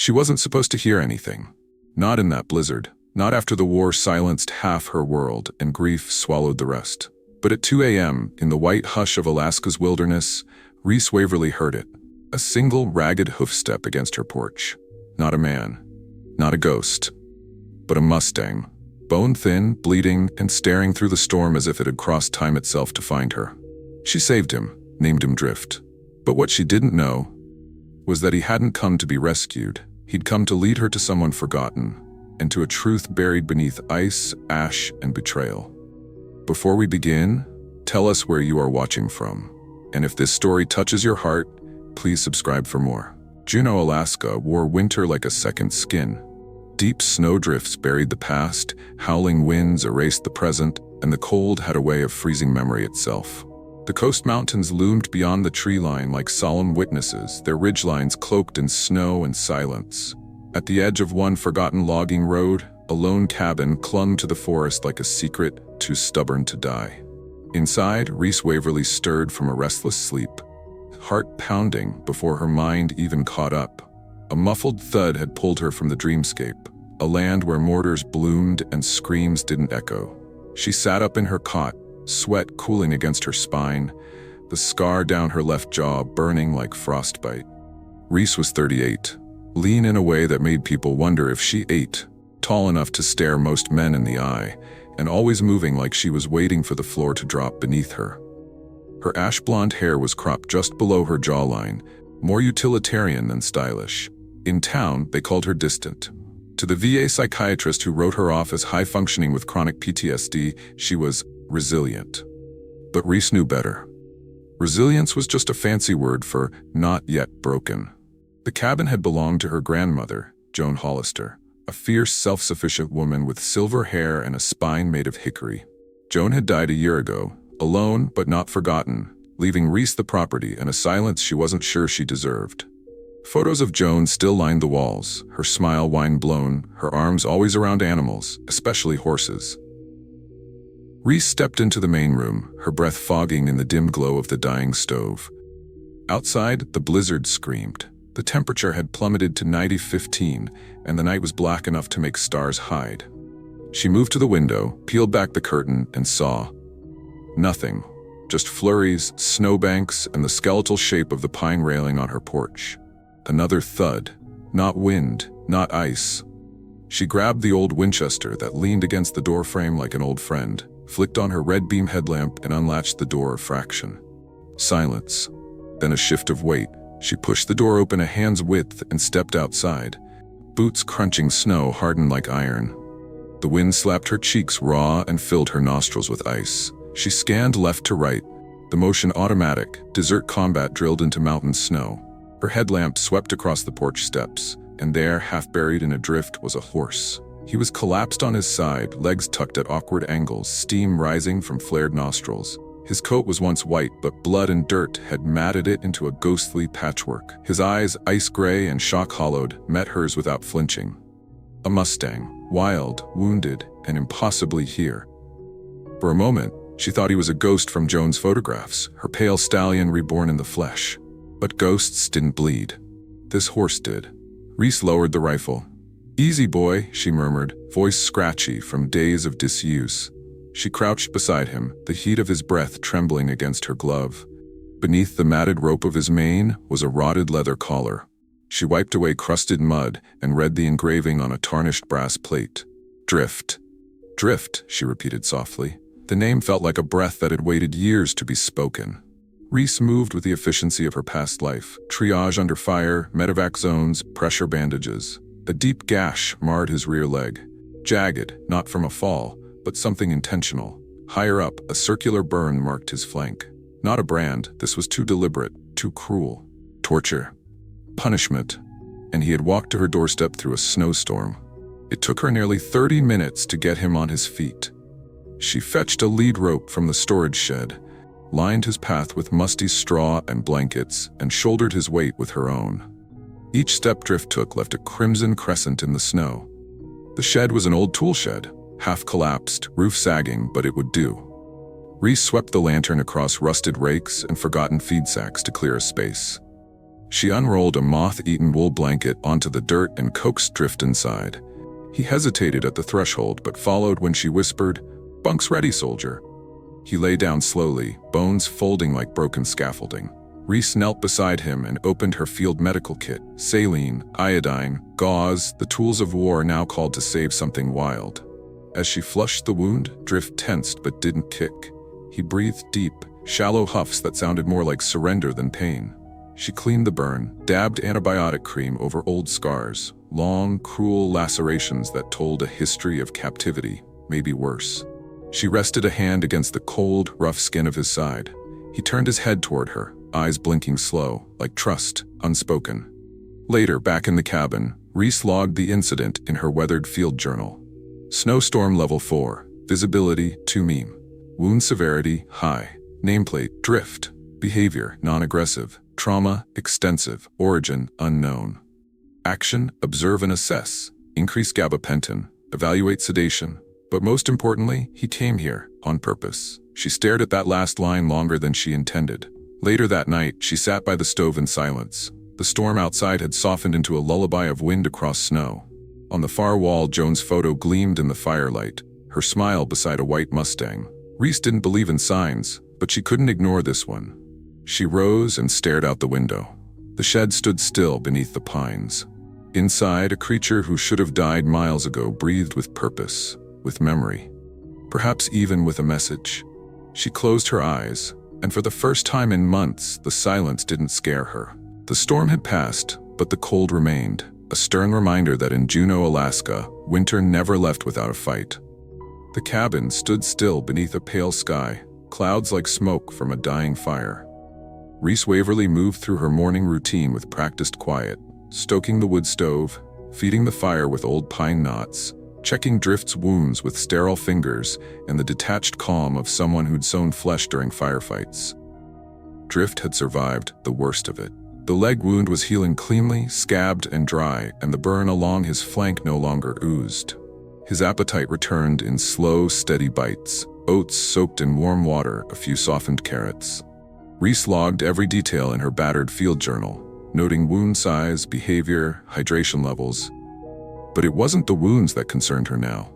She wasn't supposed to hear anything. Not in that blizzard. Not after the war silenced half her world and grief swallowed the rest. But at 2 a.m., in the white hush of Alaska's wilderness, Reese Waverly heard it. A single ragged hoofstep against her porch. Not a man. Not a ghost. But a Mustang. Bone-thin, bleeding, and staring through the storm as if it had crossed time itself to find her. She saved him, named him Drift. But what she didn't know was that he hadn't come to be rescued. He'd come to lead her to someone forgotten, and to a truth buried beneath ice, ash, and betrayal. Before we begin, tell us where you are watching from. And if this story touches your heart, please subscribe for more. Juneau, Alaska wore winter like a second skin. Deep snowdrifts buried the past, howling winds erased the present, and the cold had a way of freezing memory itself. The coast mountains loomed beyond the tree line like solemn witnesses, their ridgelines cloaked in snow and silence. At the edge of one forgotten logging road, a lone cabin clung to the forest like a secret too stubborn to die. Inside, Reese Waverly stirred from a restless sleep, heart pounding before her mind even caught up. A muffled thud had pulled her from the dreamscape, a land where mortars bloomed and screams didn't echo. She sat up in her cot, sweat cooling against her spine, the scar down her left jaw burning like frostbite. Reese was 38, lean in a way that made people wonder if she ate, tall enough to stare most men in the eye, and always moving like she was waiting for the floor to drop beneath her. Her ash-blonde hair was cropped just below her jawline, more utilitarian than stylish. In town, they called her distant. To the VA psychiatrist who wrote her off as high-functioning with chronic PTSD, she was resilient. But Reese knew better. Resilience was just a fancy word for not yet broken. The cabin had belonged to her grandmother, Joan Hollister, a fierce, self-sufficient woman with silver hair and a spine made of hickory. Joan had died a year ago, alone but not forgotten, leaving Reese the property and a silence she wasn't sure she deserved. Photos of Joan still lined the walls, her smile wine-blown, her arms always around animals, especially horses. Reese stepped into the main room, her breath fogging in the dim glow of the dying stove. Outside, the blizzard screamed. The temperature had plummeted to -15, and the night was black enough to make stars hide. She moved to the window, peeled back the curtain, and saw nothing. Just flurries, snowbanks, and the skeletal shape of the pine railing on her porch. Another thud. Not wind, not ice. She grabbed the old Winchester that leaned against the doorframe like an old friend, flicked on her red beam headlamp, and unlatched the door a fraction. Silence. Then a shift of weight. She pushed the door open a hand's width and stepped outside. Boots crunching snow hardened like iron. The wind slapped her cheeks raw and filled her nostrils with ice. She scanned left to right, the motion automatic, desert combat drilled into mountain snow. Her headlamp swept across the porch steps, and there, half buried in a drift, was a horse. He was collapsed on his side, legs tucked at awkward angles, steam rising from flared nostrils. His coat was once white, but blood and dirt had matted it into a ghostly patchwork. His eyes, ice gray and shock-hollowed, met hers without flinching. A Mustang, wild, wounded, and impossibly here. For a moment, she thought he was a ghost from Joan's photographs, her pale stallion reborn in the flesh. But ghosts didn't bleed. This horse did. Reese lowered the rifle. "Easy, boy," she murmured, voice scratchy from days of disuse. She crouched beside him, the heat of his breath trembling against her glove. Beneath the matted rope of his mane was a rotted leather collar. She wiped away crusted mud and read the engraving on a tarnished brass plate. Drift. Drift, she repeated softly. The name felt like a breath that had waited years to be spoken. Reese moved with the efficiency of her past life. Triage under fire, medevac zones, pressure bandages. A deep gash marred his rear leg. Jagged, not from a fall, but something intentional. Higher up, a circular burn marked his flank. Not a brand, this was too deliberate, too cruel. Torture. Punishment. And he had walked to her doorstep through a snowstorm. It took her nearly 30 minutes to get him on his feet. She fetched a lead rope from the storage shed, lined his path with musty straw and blankets, and shouldered his weight with her own. Each step Drift took left a crimson crescent in the snow. The shed was an old tool shed, half collapsed, roof sagging, but it would do. Reese swept the lantern across rusted rakes and forgotten feed sacks to clear a space. She unrolled a moth-eaten wool blanket onto the dirt and coaxed Drift inside. He hesitated at the threshold but followed when she whispered, "Bunk's ready, soldier." He lay down slowly, bones folding like broken scaffolding. Reese knelt beside him and opened her field medical kit. Saline, iodine, gauze, the tools of war now called to save something wild. As she flushed the wound, Drift tensed but didn't kick. He breathed deep, shallow huffs that sounded more like surrender than pain. She cleaned the burn, dabbed antibiotic cream over old scars, long, cruel lacerations that told a history of captivity, maybe worse. She rested a hand against the cold, rough skin of his side. He turned his head toward her, eyes blinking slow, like trust, unspoken. Later, back in the cabin, Reese logged the incident in her weathered field journal. Snowstorm level 4, visibility 2 meme. Wound severity high. Nameplate drift. Behavior non-aggressive. Trauma extensive. Origin unknown. Action observe and assess. Increase gabapentin. Evaluate sedation. But most importantly, he came here on purpose. She stared at that last line longer than she intended. Later that night, she sat by the stove in silence. The storm outside had softened into a lullaby of wind across snow. On the far wall, Joan's photo gleamed in the firelight, her smile beside a white Mustang. Reese didn't believe in signs, but she couldn't ignore this one. She rose and stared out the window. The shed stood still beneath the pines. Inside, a creature who should have died miles ago breathed with purpose, with memory, perhaps even with a message. She closed her eyes, and for the first time in months, the silence didn't scare her. The storm had passed, but the cold remained, a stern reminder that in Juneau, Alaska, winter never left without a fight. The cabin stood still beneath a pale sky, clouds like smoke from a dying fire. Reese Waverly moved through her morning routine with practiced quiet, stoking the wood stove, feeding the fire with old pine knots, checking Drift's wounds with sterile fingers and the detached calm of someone who'd sewn flesh during firefights. Drift had survived the worst of it. The leg wound was healing cleanly, scabbed and dry, and the burn along his flank no longer oozed. His appetite returned in slow, steady bites, oats soaked in warm water, a few softened carrots. Reese logged every detail in her battered field journal, noting wound size, behavior, hydration levels. But it wasn't the wounds that concerned her now.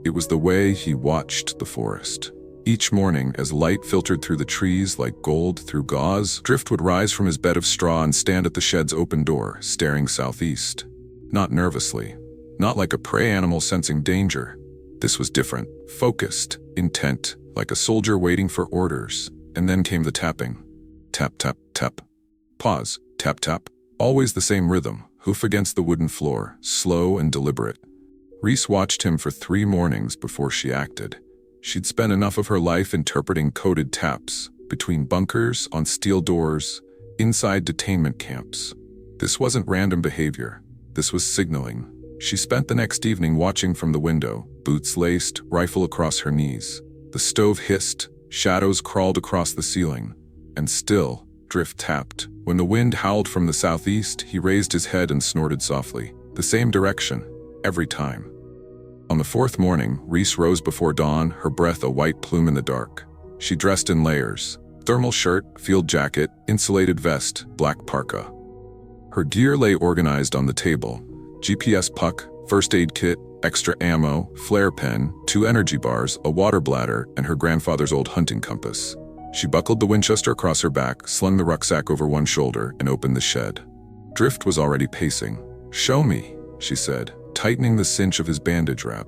It was the way he watched the forest. Each morning, as light filtered through the trees like gold through gauze, Drift would rise from his bed of straw and stand at the shed's open door, staring southeast. Not nervously, not like a prey animal sensing danger. This was different, focused, intent, like a soldier waiting for orders. And then came the tapping. Tap, tap, tap. Pause, tap, tap. Always the same rhythm. Hoof against the wooden floor, slow and deliberate. Reese watched him for 3 mornings before she acted. She'd spent enough of her life interpreting coded taps, between bunkers, on steel doors, inside detainment camps. This wasn't random behavior. This was signaling. She spent the next evening watching from the window, boots laced, rifle across her knees. The stove hissed, shadows crawled across the ceiling, and still, Drift tapped. When the wind howled from the southeast, he raised his head and snorted softly. The same direction, every time. On the 4th morning, Reese rose before dawn, her breath a white plume in the dark. She dressed in layers. Thermal shirt, field jacket, insulated vest, black parka. Her gear lay organized on the table. GPS puck, first aid kit, extra ammo, flare pen, 2 energy bars, a water bladder, and her grandfather's old hunting compass. She buckled the Winchester across her back, slung the rucksack over one shoulder, and opened the shed. Drift was already pacing. "Show me," she said, tightening the cinch of his bandage wrap.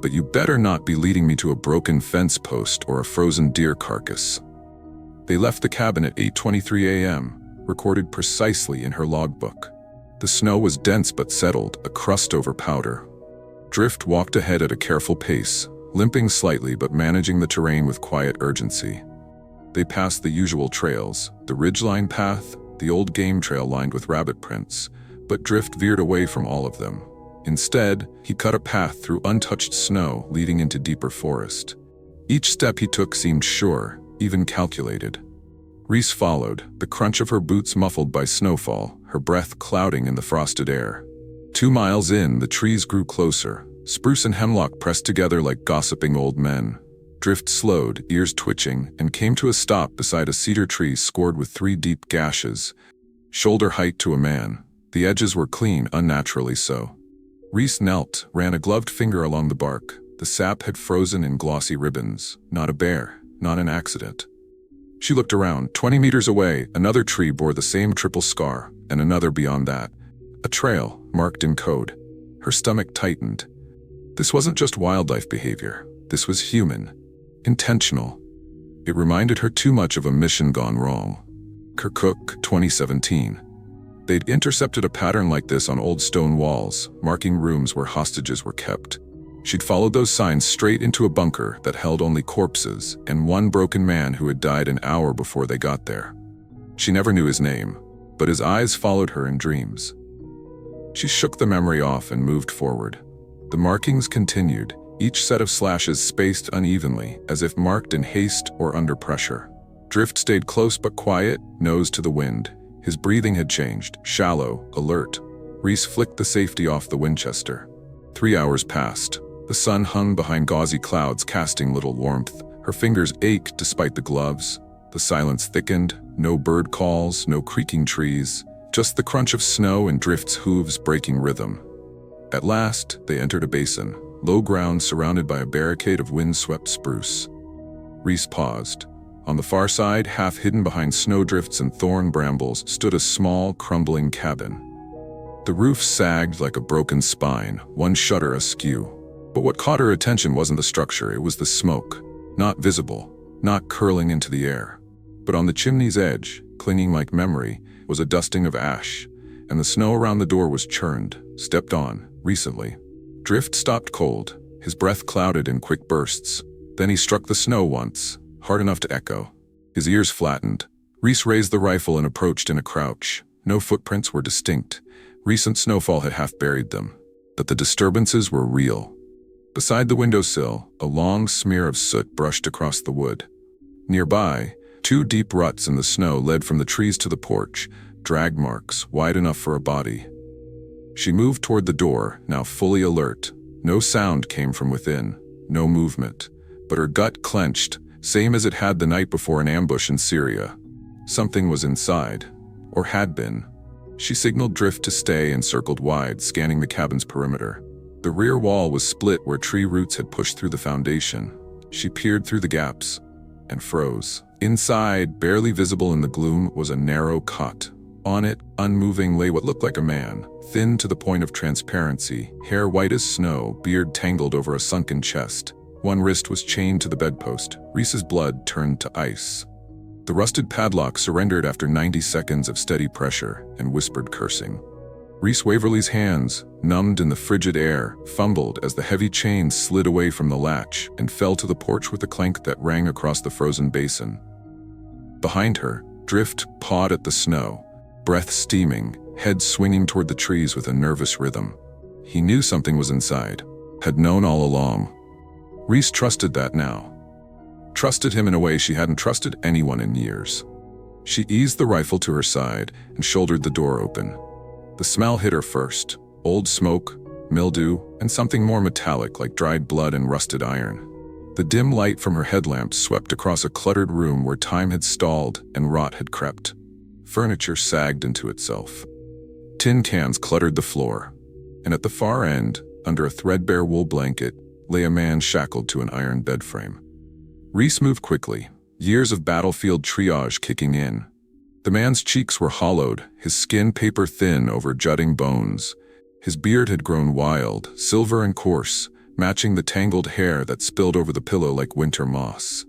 "But you better not be leading me to a broken fence post or a frozen deer carcass." They left the cabin at 8:23 a.m., recorded precisely in her logbook. The snow was dense but settled, a crust over powder. Drift walked ahead at a careful pace, limping slightly but managing the terrain with quiet urgency. They passed the usual trails, the ridgeline path, the old game trail lined with rabbit prints, but Drift veered away from all of them. Instead, he cut a path through untouched snow leading into deeper forest. Each step he took seemed sure, even calculated. Reese followed, the crunch of her boots muffled by snowfall, her breath clouding in the frosted air. 2 miles in, the trees grew closer. Spruce and hemlock pressed together like gossiping old men. Drift slowed, ears twitching, and came to a stop beside a cedar tree scored with 3 deep gashes. shoulder height to a man. The edges were clean, unnaturally so. Reese knelt, ran a gloved finger along the bark. The sap had frozen in glossy ribbons. Not a bear, not an accident. She looked around. 20 meters away, another tree bore the same triple scar, and another beyond that. A trail, marked in code. Her stomach tightened. This wasn't just wildlife behavior. This was human. Intentional. It reminded her too much of a mission gone wrong. Kirkuk, 2017. They'd intercepted a pattern like this on old stone walls, marking rooms where hostages were kept. She'd followed those signs straight into a bunker that held only corpses and one broken man who had died an hour before they got there. She never knew his name, but his eyes followed her in dreams. She shook the memory off and moved forward. The markings continued, each set of slashes spaced unevenly, as if marked in haste or under pressure. Drift stayed close but quiet, nose to the wind. His breathing had changed, shallow, alert. Reese flicked the safety off the Winchester. 3 hours passed. The sun hung behind gauzy clouds, casting little warmth. Her fingers ached despite the gloves. The silence thickened. No bird calls, no creaking trees. Just the crunch of snow and Drift's hooves breaking rhythm. At last, they entered a basin, low ground surrounded by a barricade of wind-swept spruce. Reese paused. On the far side, half hidden behind snowdrifts and thorn brambles, stood a small, crumbling cabin. The roof sagged like a broken spine, one shutter askew. But what caught her attention wasn't the structure, it was the smoke. Not visible, not curling into the air. But on the chimney's edge, clinging like memory, was a dusting of ash, and the snow around the door was churned, stepped on, recently. Drift stopped cold, his breath clouded in quick bursts. Then he struck the snow once, hard enough to echo. His ears flattened. Reese raised the rifle and approached in a crouch. No footprints were distinct. Recent snowfall had half buried them. But the disturbances were real. Beside the windowsill, a long smear of soot brushed across the wood. Nearby, 2 deep ruts in the snow led from the trees to the porch, drag marks wide enough for a body. She moved toward the door, now fully alert. No sound came from within, no movement, but her gut clenched, same as it had the night before an ambush in Syria. Something was inside, or had been. She signaled Drift to stay and circled wide, scanning the cabin's perimeter. The rear wall was split where tree roots had pushed through the foundation. She peered through the gaps and froze. Inside, barely visible in the gloom, was a narrow cot. On it, unmoving, lay what looked like a man, thin to the point of transparency, hair white as snow, beard tangled over a sunken chest. One wrist was chained to the bedpost. Reese's blood turned to ice. The rusted padlock surrendered after 90 seconds of steady pressure and whispered cursing. Reese Waverly's hands, numbed in the frigid air, fumbled as the heavy chain slid away from the latch and fell to the porch with a clank that rang across the frozen basin. Behind her, Drift pawed at the snow, breath steaming, head swinging toward the trees with a nervous rhythm. He knew something was inside, had known all along. Reese trusted that now. Trusted him in a way she hadn't trusted anyone in years. She eased the rifle to her side and shouldered the door open. The smell hit her first, old smoke, mildew, and something more metallic like dried blood and rusted iron. The dim light from her headlamp swept across a cluttered room where time had stalled and rot had crept. Furniture sagged into itself. Tin cans cluttered the floor, and at the far end, under a threadbare wool blanket, lay a man shackled to an iron bed frame. Reese moved quickly, years of battlefield triage kicking in. The man's cheeks were hollowed, his skin paper-thin over jutting bones. His beard had grown wild, silver and coarse, matching the tangled hair that spilled over the pillow like winter moss.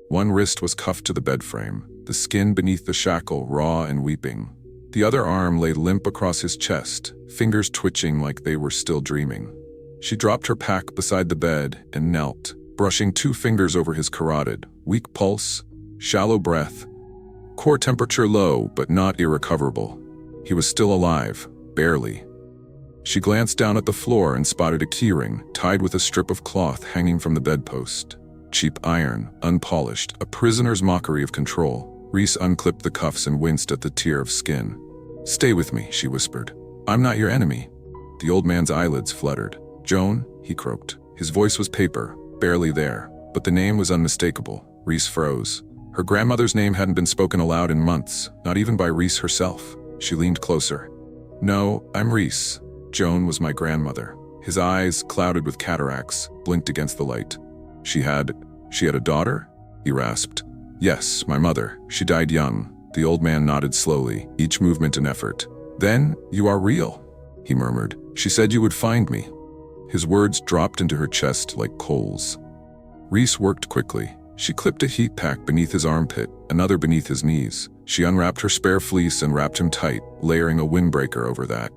One wrist was cuffed to the bed frame, the skin beneath the shackle raw and weeping. The other arm lay limp across his chest, fingers twitching like they were still dreaming. She dropped her pack beside the bed and knelt, brushing 2 fingers over his carotid, weak pulse, shallow breath. Core temperature low, but not irrecoverable. He was still alive, barely. She glanced down at the floor and spotted a keyring, tied with a strip of cloth hanging from the bedpost. Cheap iron, unpolished, a prisoner's mockery of control. Reese unclipped the cuffs and winced at the tear of skin. "Stay with me," she whispered. "I'm not your enemy." The old man's eyelids fluttered. "Joan," he croaked. His voice was paper, barely there, but the name was unmistakable. Reese froze. Her grandmother's name hadn't been spoken aloud in months, not even by Reese herself. She leaned closer. "No, I'm Reese. Joan was my grandmother." His eyes, clouded with cataracts, blinked against the light. She had a daughter?" he rasped. "Yes, my mother. She died young." The old man nodded slowly, each movement an effort. "Then, you are real," he murmured. "She said you would find me." His words dropped into her chest like coals. Reese worked quickly. She clipped a heat pack beneath his armpit, another beneath his knees. She unwrapped her spare fleece and wrapped him tight, layering a windbreaker over that.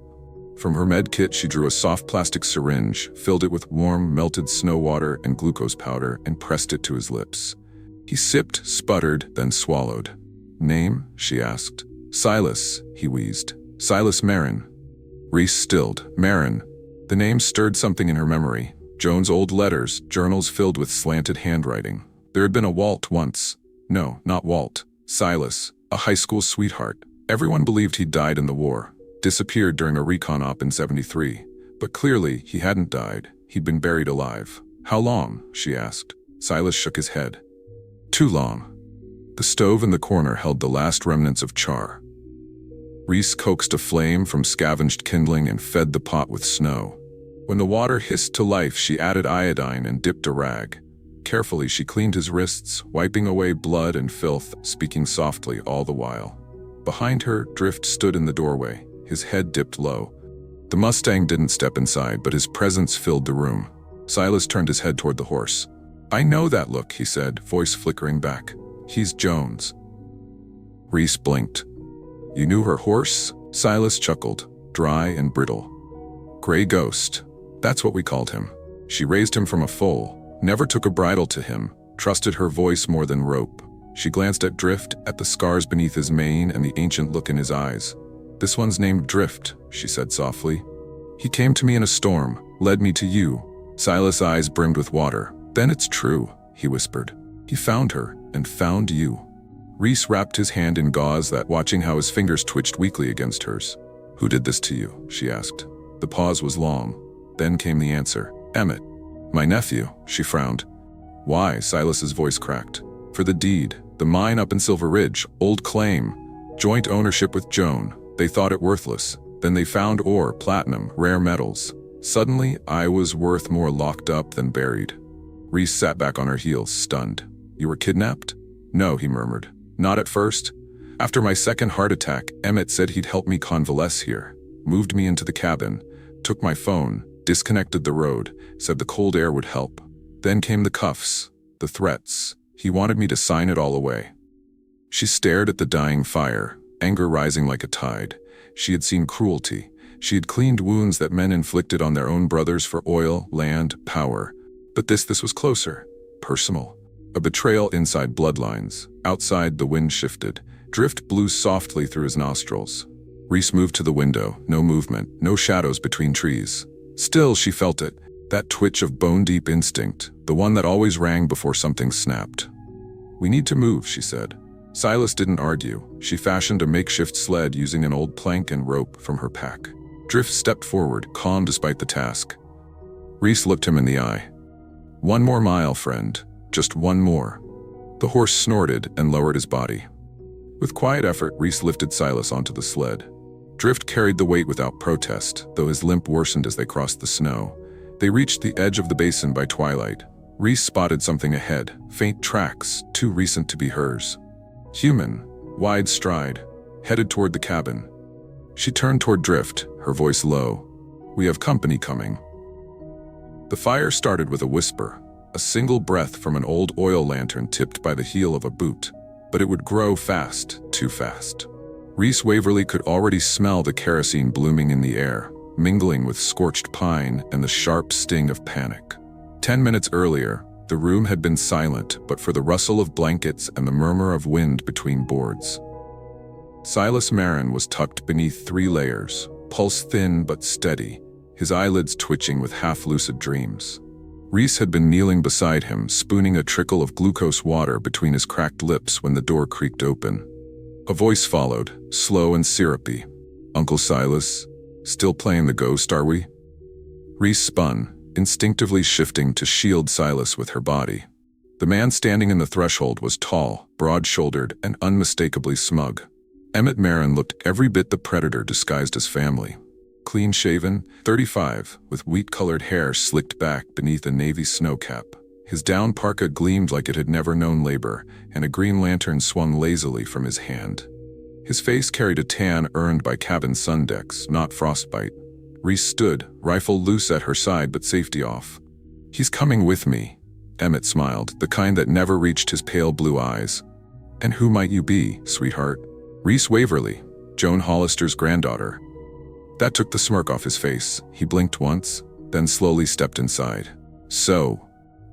From her med kit, she drew a soft plastic syringe, filled it with warm, melted snow water and glucose powder, and pressed it to his lips. He sipped, sputtered, then swallowed. "Name?" she asked. "Silas," he wheezed. "Silas Marin." Reese stilled. Marin. The name stirred something in her memory. Joan's old letters, journals filled with slanted handwriting. There had been a Walt once. No, not Walt. Silas, a high school sweetheart. Everyone believed he'd died in the war. Disappeared during a recon op in '73. But clearly, he hadn't died. He'd been buried alive. "How long?" she asked. Silas shook his head. "Too long." The stove in the corner held the last remnants of char. Reese coaxed a flame from scavenged kindling and fed the pot with snow. When the water hissed to life, she added iodine and dipped a rag. Carefully, she cleaned his wrists, wiping away blood and filth, speaking softly all the while. Behind her, Drift stood in the doorway, his head dipped low. The Mustang didn't step inside, but his presence filled the room. Silas turned his head toward the horse. "I know that look," he said, voice flickering back. "He's Joan's." Reese blinked. "You knew her horse?" Silas chuckled, dry and brittle. "Gray Ghost. That's what we called him. She raised him from a foal, never took a bridle to him, trusted her voice more than rope." She glanced at Drift, at the scars beneath his mane and the ancient look in his eyes. "This one's named Drift," she said softly. "He came to me in a storm, led me to you." Silas' eyes brimmed with water. "Then it's true," he whispered. "He found her, and found you." Reese wrapped his hand in gauze that, watching how his fingers twitched weakly against hers. "Who did this to you?" she asked. The pause was long. Then came the answer. "Emmett." "My nephew," she frowned. "Why?" Silas's voice cracked. "For the deed. The mine up in Silver Ridge. Old claim. Joint ownership with Joan. They thought it worthless. Then they found ore, platinum, rare metals. Suddenly, I was worth more locked up than buried." Reese sat back on her heels, stunned. "You were kidnapped?" "No," he murmured. "Not at first. After my second heart attack, Emmett said he'd help me convalesce here. Moved me into the cabin, took my phone, disconnected the road, said the cold air would help. Then came the cuffs, the threats. He wanted me to sign it all away." She stared at the dying fire, anger rising like a tide. She had seen cruelty. She had cleaned wounds that men inflicted on their own brothers for oil, land, power. But this was closer, personal. A betrayal inside bloodlines. Outside, the wind shifted. Drift blew softly through his nostrils. Reese moved to the window, no movement, no shadows between trees. Still, she felt it, that twitch of bone-deep instinct, the one that always rang before something snapped. "We need to move," she said. Silas didn't argue. She fashioned a makeshift sled using an old plank and rope from her pack. Drift stepped forward, calm despite the task. Reese looked him in the eye. "One more mile, friend. Just one more." The horse snorted and lowered his body. With quiet effort, Reese lifted Silas onto the sled. Drift carried the weight without protest, though his limp worsened as they crossed the snow. They reached the edge of the basin by twilight. Reese spotted something ahead, faint tracks, too recent to be hers. Human, wide stride, headed toward the cabin. She turned toward Drift, her voice low. "We have company coming." The fire started with a whisper, a single breath from an old oil lantern tipped by the heel of a boot. But it would grow fast, too fast. Reese Waverly could already smell the kerosene blooming in the air, mingling with scorched pine and the sharp sting of panic. 10 minutes earlier, the room had been silent but for the rustle of blankets and the murmur of wind between boards. Silas Marin was tucked beneath 3 layers, pulse thin but steady, his eyelids twitching with half-lucid dreams. Reese had been kneeling beside him, spooning a trickle of glucose water between his cracked lips when the door creaked open. A voice followed, slow and syrupy. "Uncle Silas, still playing the ghost, are we?" Reese spun, instinctively shifting to shield Silas with her body. The man standing in the threshold was tall, broad-shouldered, and unmistakably smug. Emmett Marin looked every bit the predator disguised as family. Clean-shaven, 35, with wheat-colored hair slicked back beneath a navy snow cap. His down parka gleamed like it had never known labor, and a green lantern swung lazily from his hand. His face carried a tan earned by cabin sun decks, not frostbite. Reese stood, rifle loose at her side but safety off. "He's coming with me." Emmett smiled, the kind that never reached his pale blue eyes. "And who might you be, sweetheart?" "Reese Waverly, Joan Hollister's granddaughter." That took the smirk off his face. He blinked once, then slowly stepped inside. "So,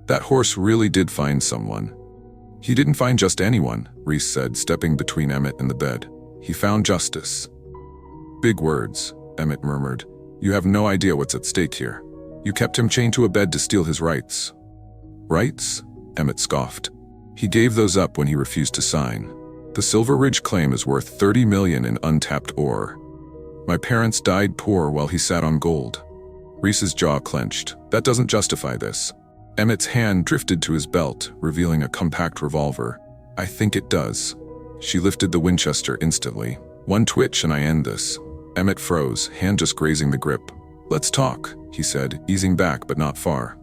that horse really did find someone." "He didn't find just anyone," Reese said, stepping between Emmett and the bed. "He found justice." "Big words," Emmett murmured. "You have no idea what's at stake here. You kept him chained to a bed to steal his rights." "Rights?" Emmett scoffed. "He gave those up when he refused to sign. The Silver Ridge claim is worth $30 million in untapped ore. My parents died poor while he sat on gold." Reese's jaw clenched. "That doesn't justify this." Emmett's hand drifted to his belt, revealing a compact revolver. "I think it does." She lifted the Winchester instantly. "One twitch and I end this." Emmett froze, hand just grazing the grip. "Let's talk," he said, easing back but not far.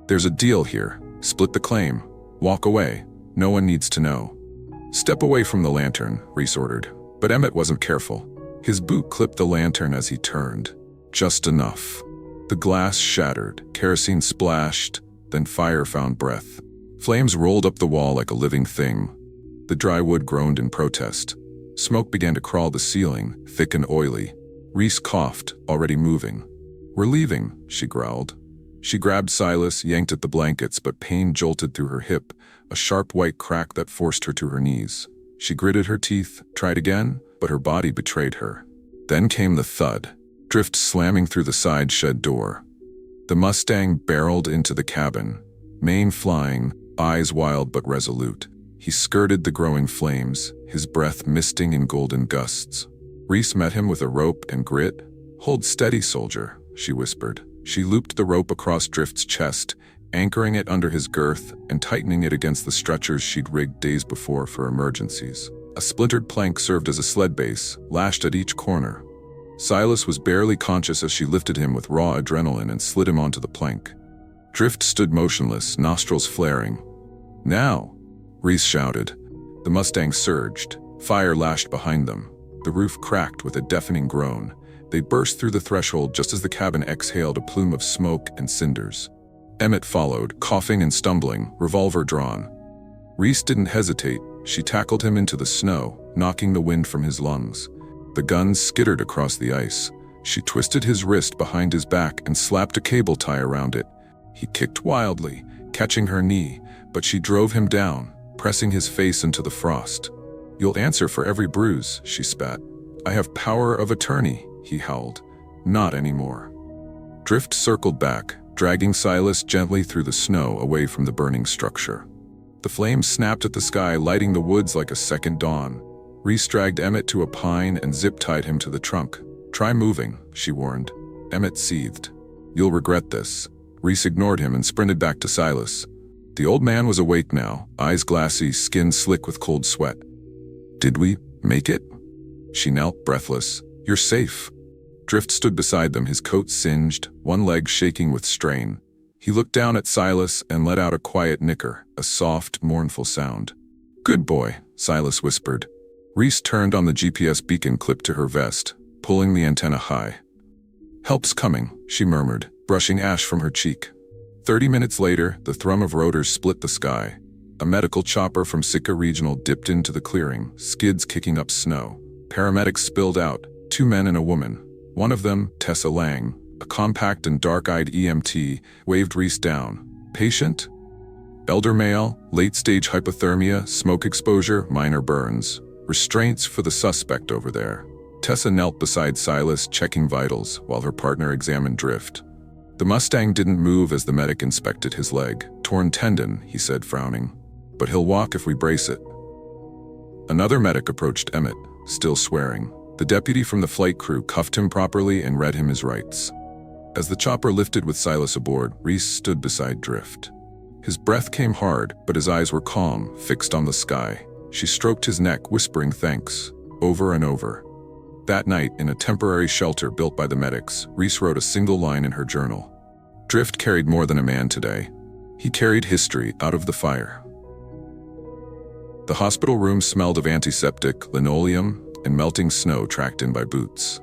"There's a deal here. Split the claim. Walk away. No one needs to know." "Step away from the lantern," Reese ordered. But Emmett wasn't careful. His boot clipped the lantern as he turned. Just enough. The glass shattered, kerosene splashed, then fire found breath. Flames rolled up the wall like a living thing. The dry wood groaned in protest. Smoke began to crawl the ceiling, thick and oily. Reese coughed, already moving. "We're leaving," she growled. She grabbed Silas, yanked at the blankets, but pain jolted through her hip, a sharp white crack that forced her to her knees. She gritted her teeth, tried again, but her body betrayed her. Then came the thud, drift slamming through the side shed door. The Mustang barreled into the cabin, mane flying, eyes wild but resolute. He skirted the growing flames, his breath misting in golden gusts. Reese met him with a rope and grit. "Hold steady, soldier," she whispered. She looped the rope across Drift's chest, anchoring it under his girth and tightening it against the stretchers she'd rigged days before for emergencies. A splintered plank served as a sled base, lashed at each corner. Silas was barely conscious as she lifted him with raw adrenaline and slid him onto the plank. Drift stood motionless, nostrils flaring. "Now!" Reese shouted. The Mustang surged. Fire lashed behind them. The roof cracked with a deafening groan. They burst through the threshold just as the cabin exhaled a plume of smoke and cinders. Emmett followed, coughing and stumbling, revolver drawn. Reese didn't hesitate. She tackled him into the snow, knocking the wind from his lungs. The gun skittered across the ice. She twisted his wrist behind his back and slapped a cable tie around it. He kicked wildly, catching her knee, but she drove him down, pressing his face into the frost. "You'll answer for every bruise," she spat. "I have power of attorney," he howled. "Not anymore." Drift circled back, dragging Silas gently through the snow away from the burning structure. The flames snapped at the sky, lighting the woods like a second dawn. Reese dragged Emmett to a pine and zip-tied him to the trunk. "Try moving," she warned. Emmett seethed. "You'll regret this." Reese ignored him and sprinted back to Silas. The old man was awake now, eyes glassy, skin slick with cold sweat. "Did we make it?" She knelt, breathless. "You're safe." Drift stood beside them, his coat singed, one leg shaking with strain. He looked down at Silas and let out a quiet nicker, a soft, mournful sound. "Good boy," Silas whispered. Reese turned on the GPS beacon clipped to her vest, pulling the antenna high. "Help's coming," she murmured, brushing ash from her cheek. 30 minutes later, the thrum of rotors split the sky. A medical chopper from Sitka Regional dipped into the clearing, skids kicking up snow. Paramedics spilled out, 2 men and a woman. One of them, Tessa Lang, a compact and dark-eyed EMT, waved Reese down. "Patient?" "Elder male, late-stage hypothermia, smoke exposure, minor burns. Restraints for the suspect over there." Tessa knelt beside Silas, checking vitals, while her partner examined Drift. The Mustang didn't move as the medic inspected his leg. "Torn tendon," he said, frowning. "But he'll walk if we brace it." Another medic approached Emmett, still swearing. The deputy from the flight crew cuffed him properly and read him his rights. As the chopper lifted with Silas aboard, Reese stood beside Drift. His breath came hard, but his eyes were calm, fixed on the sky. She stroked his neck, whispering thanks. over and over. That night, in a temporary shelter built by the medics, Reese wrote a single line in her journal. Drift carried more than a man today. He carried history out of the fire. The hospital room smelled of antiseptic, linoleum, and melting snow tracked in by boots.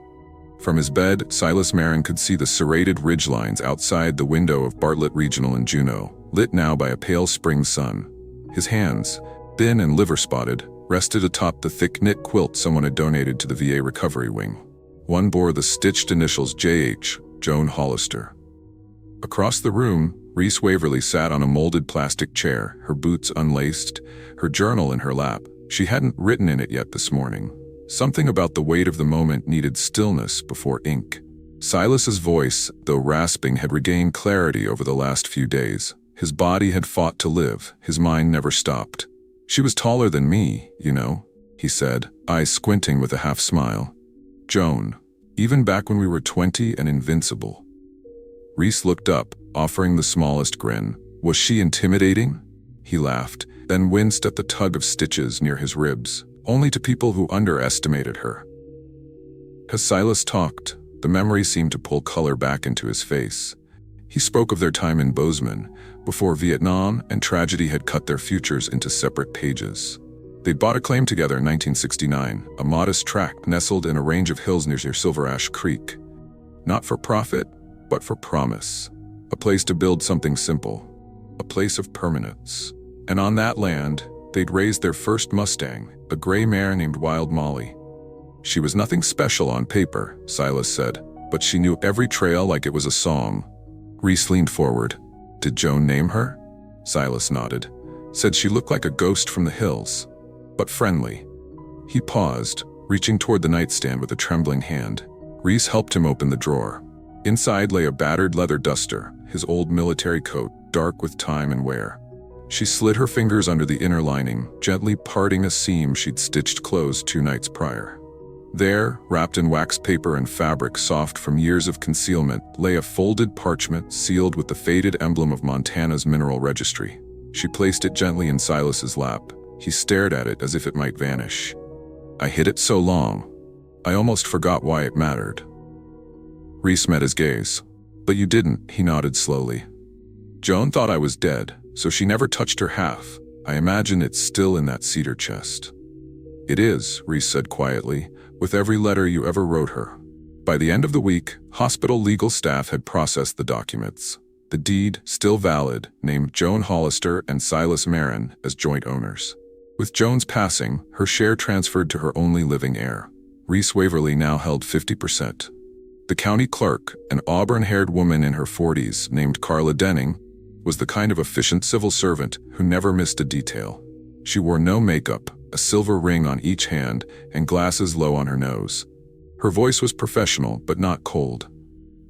From his bed, Silas Marin could see the serrated ridgelines outside the window of Bartlett Regional in Juneau, lit now by a pale spring sun. His hands, thin and liver-spotted, rested atop the thick-knit quilt someone had donated to the VA recovery wing. One bore the stitched initials J.H., Joan Hollister. Across the room, Reese Waverly sat on a molded plastic chair, her boots unlaced, her journal in her lap. She hadn't written in it yet this morning. Something about the weight of the moment needed stillness before ink. Silas's voice, though rasping, had regained clarity over the last few days. His body had fought to live, his mind never stopped. "She was taller than me, you know," he said, eyes squinting with a half-smile. "Joan, even back when we were 20 and invincible." Reese looked up, offering the smallest grin. Was she intimidating? He laughed, then winced at the tug of stitches near his ribs, only to people who underestimated her. As Silas talked, the memory seemed to pull color back into his face. He spoke of their time in Bozeman, before Vietnam and tragedy had cut their futures into separate pages. They'd bought a claim together in 1969, a modest tract nestled in a range of hills near Silver Ash Creek. Not for profit, but for promise. A place to build something simple. A place of permanence. And on that land, they'd raised their first Mustang, a gray mare named Wild Molly. She was nothing special on paper, Silas said, but she knew every trail like it was a song. Reese leaned forward. Did Joan name her? Silas nodded. Said she looked like a ghost from the hills, but friendly. He paused, reaching toward the nightstand with a trembling hand. Reese helped him open the drawer. Inside lay a battered leather duster, his old military coat, dark with time and wear. She slid her fingers under the inner lining, gently parting a seam she'd stitched closed 2 nights prior. There, wrapped in wax paper and fabric soft from years of concealment, lay a folded parchment sealed with the faded emblem of Montana's mineral registry. She placed it gently in Silas's lap. He stared at it as if it might vanish. I hid it so long, I almost forgot why it mattered. Reese met his gaze. But you didn't, he nodded slowly. Joan thought I was dead, so she never touched her half. I imagine it's still in that cedar chest. It is, Reese said quietly, with every letter you ever wrote her. By the end of the week, hospital legal staff had processed the documents. The deed, still valid, named Joan Hollister and Silas Marin as joint owners. With Joan's passing, her share transferred to her only living heir. Reese Waverly now held 50%. The county clerk, an auburn-haired woman in her 40s named Carla Denning, was the kind of efficient civil servant who never missed a detail. She wore no makeup, a silver ring on each hand, and glasses low on her nose. Her voice was professional, but not cold.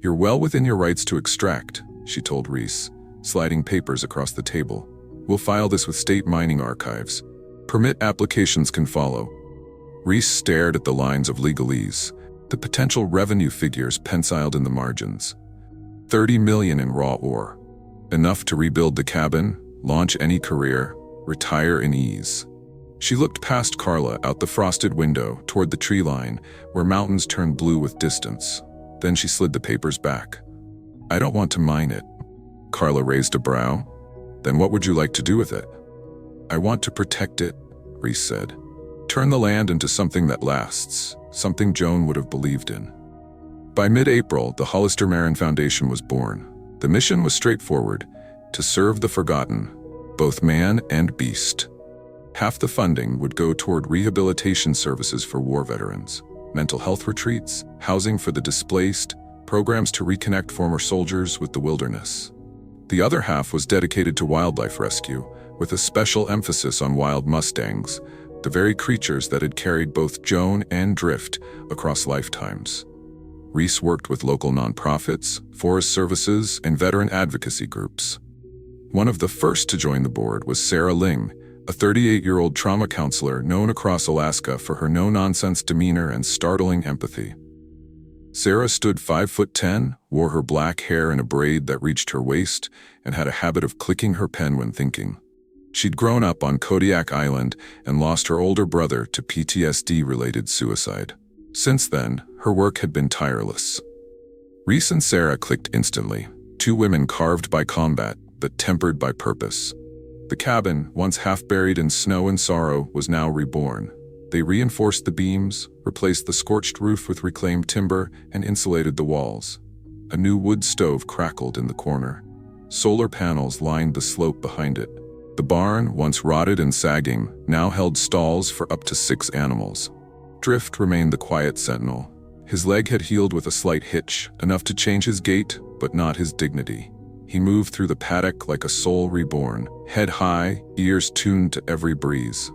You're well within your rights to extract, she told Reese, sliding papers across the table. We'll file this with state mining archives. Permit applications can follow. Reese stared at the lines of legalese, the potential revenue figures penciled in the margins. 30 million in raw ore. Enough to rebuild the cabin, launch any career, retire in ease. She looked past Carla out the frosted window toward the tree line, where mountains turned blue with distance. Then she slid the papers back. I don't want to mine it. Carla raised a brow. Then what would you like to do with it? I want to protect it, Reese said. Turn the land into something that lasts, something Joan would have believed in. By mid-April, the Hollister Marin Foundation was born. The mission was straightforward, to serve the forgotten, both man and beast. Half the funding would go toward rehabilitation services for war veterans, mental health retreats, housing for the displaced, programs to reconnect former soldiers with the wilderness. The other half was dedicated to wildlife rescue, with a special emphasis on wild Mustangs, the very creatures that had carried both Joan and Drift across lifetimes. Reese worked with local nonprofits, forest services, and veteran advocacy groups. One of the first to join the board was Sarah Ling, a 38-year-old trauma counselor known across Alaska for her no-nonsense demeanor and startling empathy. Sarah stood 5'10", wore her black hair in a braid that reached her waist, and had a habit of clicking her pen when thinking. She'd grown up on Kodiak Island and lost her older brother to PTSD-related suicide. Since then, her work had been tireless. Reese and Sarah clicked instantly, two women carved by combat, but tempered by purpose. The cabin, once half buried in snow and sorrow, was now reborn. They reinforced the beams, replaced the scorched roof with reclaimed timber, and insulated the walls. A new wood stove crackled in the corner. Solar panels lined the slope behind it. The barn, once rotted and sagging, now held stalls for up to 6 animals. Drift remained the quiet sentinel. His leg had healed with a slight hitch, enough to change his gait, but not his dignity. He moved through the paddock like a soul reborn, head high, ears tuned to every breeze.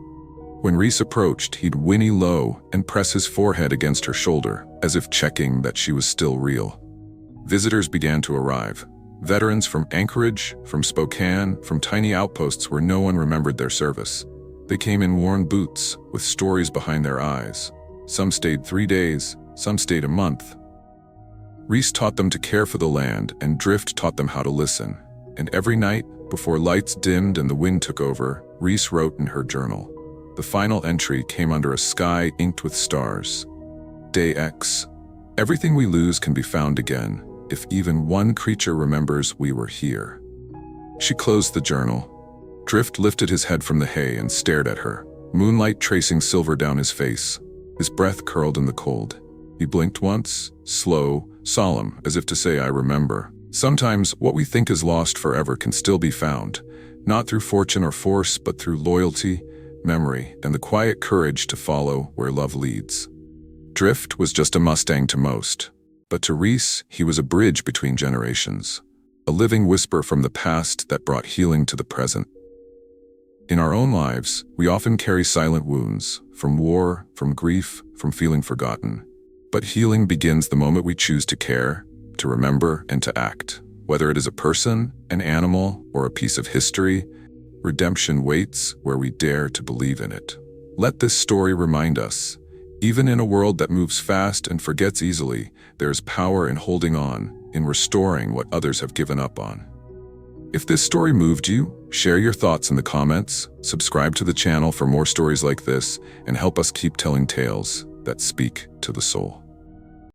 When Reese approached, he'd whinny low and press his forehead against her shoulder, as if checking that she was still real. Visitors began to arrive. Veterans from Anchorage, from Spokane, from tiny outposts where no one remembered their service. They came in worn boots, with stories behind their eyes. Some stayed 3 days, some stayed a month. Reese taught them to care for the land, and Drift taught them how to listen. And every night, before lights dimmed and the wind took over, Reese wrote in her journal. The final entry came under a sky inked with stars. Day X. Everything we lose can be found again, if even one creature remembers we were here. She closed the journal. Drift lifted his head from the hay and stared at her, moonlight tracing silver down his face. His breath curled in the cold. He blinked once, slow, solemn, as if to say, I remember. Sometimes what we think is lost forever can still be found, not through fortune or force, but through loyalty, memory, and the quiet courage to follow where love leads. Drift was just a Mustang to most, but to Reese, he was a bridge between generations, a living whisper from the past that brought healing to the present. In our own lives, we often carry silent wounds, from war, from grief, from feeling forgotten. But healing begins the moment we choose to care, to remember, and to act. Whether it is a person, an animal, or a piece of history, redemption waits where we dare to believe in it. Let this story remind us, even in a world that moves fast and forgets easily, there is power in holding on, in restoring what others have given up on. If this story moved you, share your thoughts in the comments, subscribe to the channel for more stories like this, and help us keep telling tales that speak to the soul.